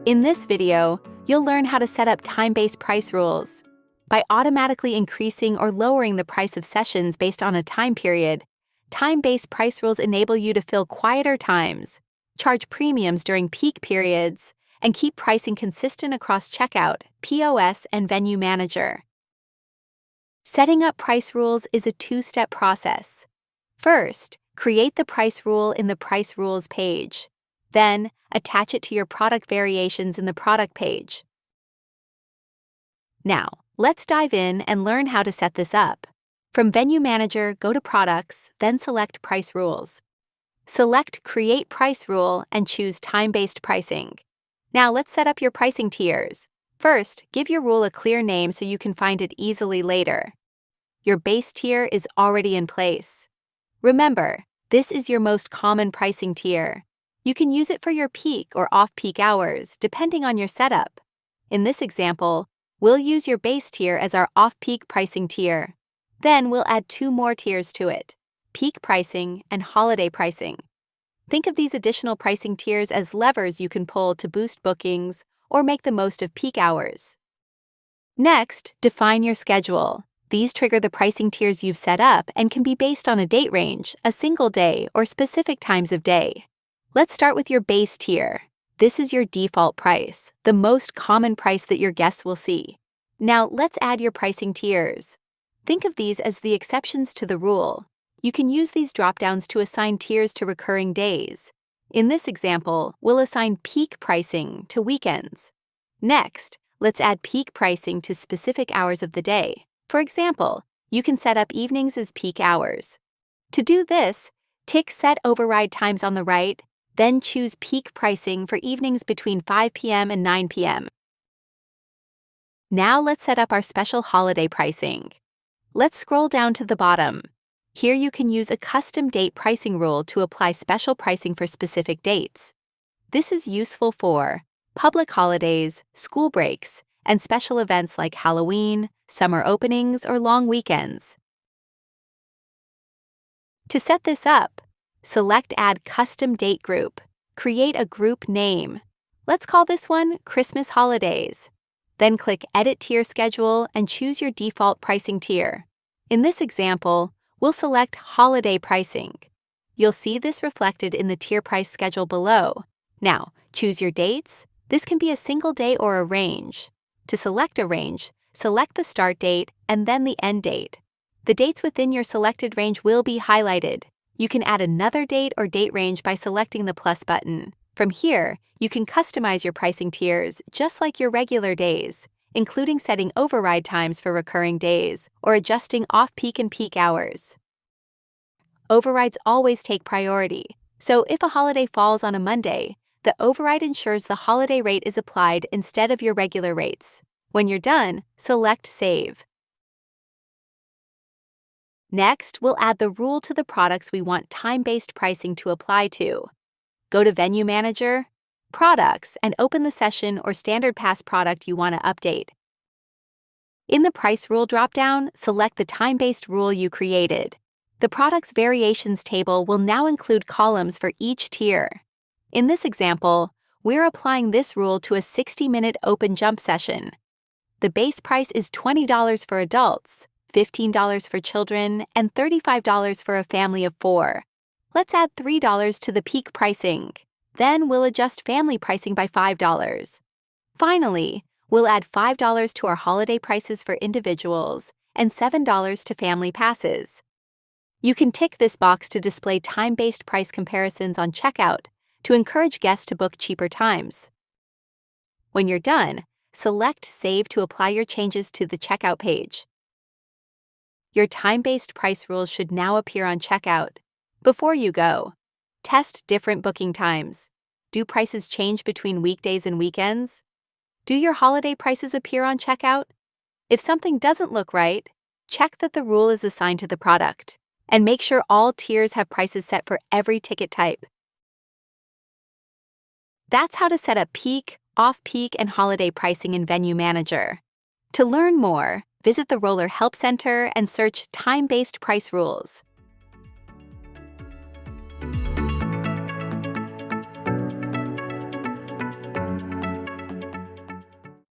In this video, you'll learn how to set up time-based price rules. By automatically increasing or lowering the price of sessions based on a time period, time-based price rules enable you to fill quieter times, charge premiums during peak periods, and keep pricing consistent across checkout, POS, and Venue Manager. Setting up price rules is a two-step process. First, create the price rule in the Price Rules page. Then, attach it to your product variations in the product page. Now, let's dive in and learn how to set this up. From Venue Manager, go to Products, then select Price Rules. Select Create Price Rule and choose Time-Based Pricing. Now let's set up your pricing tiers. First, give your rule a clear name so you can find it easily later. Your base tier is already in place. Remember, this is your most common pricing tier. You can use it for your peak or off-peak hours, depending on your setup. In this example, we'll use your base tier as our off-peak pricing tier. Then we'll add two more tiers to it: peak pricing and holiday pricing. Think of these additional pricing tiers as levers you can pull to boost bookings or make the most of peak hours. Next, define your schedule. These trigger the pricing tiers you've set up and can be based on a date range, a single day, or specific times of day. Let's start with your base tier. This is your default price, the most common price that your guests will see. Now let's add your pricing tiers. Think of these as the exceptions to the rule. You can use these dropdowns to assign tiers to recurring days. In this example, we'll assign peak pricing to weekends. Next, let's add peak pricing to specific hours of the day. For example, you can set up evenings as peak hours. To do this, tick Set Override Times on the right, then choose peak pricing for evenings between 5 p.m. and 9 p.m. Now let's set up our special holiday pricing. Let's scroll down to the bottom. Here you can use a custom date pricing rule to apply special pricing for specific dates. This is useful for public holidays, school breaks, and special events like Halloween, summer openings, or long weekends. To set this up, select Add Custom Date Group. Create a group name. Let's call this one Christmas Holidays. Then click Edit Tier Schedule and choose your default pricing tier. In this example, we'll select Holiday Pricing. You'll see this reflected in the tier price schedule below. Now, choose your dates. This can be a single day or a range. To select a range, select the start date and then the end date. The dates within your selected range will be highlighted. You can add another date or date range by selecting the plus button. From here, you can customize your pricing tiers just like your regular days, including setting override times for recurring days or adjusting off-peak and peak hours. Overrides always take priority, so if a holiday falls on a Monday, the override ensures the holiday rate is applied instead of your regular rates. When you're done, select Save. Next, we'll add the rule to the products we want time-based pricing to apply to. Go to Venue Manager, Products, and open the session or standard pass product you want to update. In the Price Rule dropdown, select the time-based rule you created. The Products Variations table will now include columns for each tier. In this example, we're applying this rule to a 60-minute open jump session. The base price is $20 for adults, $15 for children, and $35 for a family of 4. Let's add $3 to the peak pricing. Then we'll adjust family pricing by $5. Finally, we'll add $5 to our holiday prices for individuals and $7 to family passes. You can tick this box to display time-based price comparisons on checkout to encourage guests to book cheaper times. When you're done, select Save to apply your changes to the checkout page. Your time-based price rules should now appear on checkout. Before you go, test different booking times. Do prices change between weekdays and weekends? Do your holiday prices appear on checkout? If something doesn't look right, check that the rule is assigned to the product, and make sure all tiers have prices set for every ticket type. That's how to set up peak, off-peak, and holiday pricing in Venue Manager. To learn more, visit the Roller Help Center and search Time-Based Price Rules.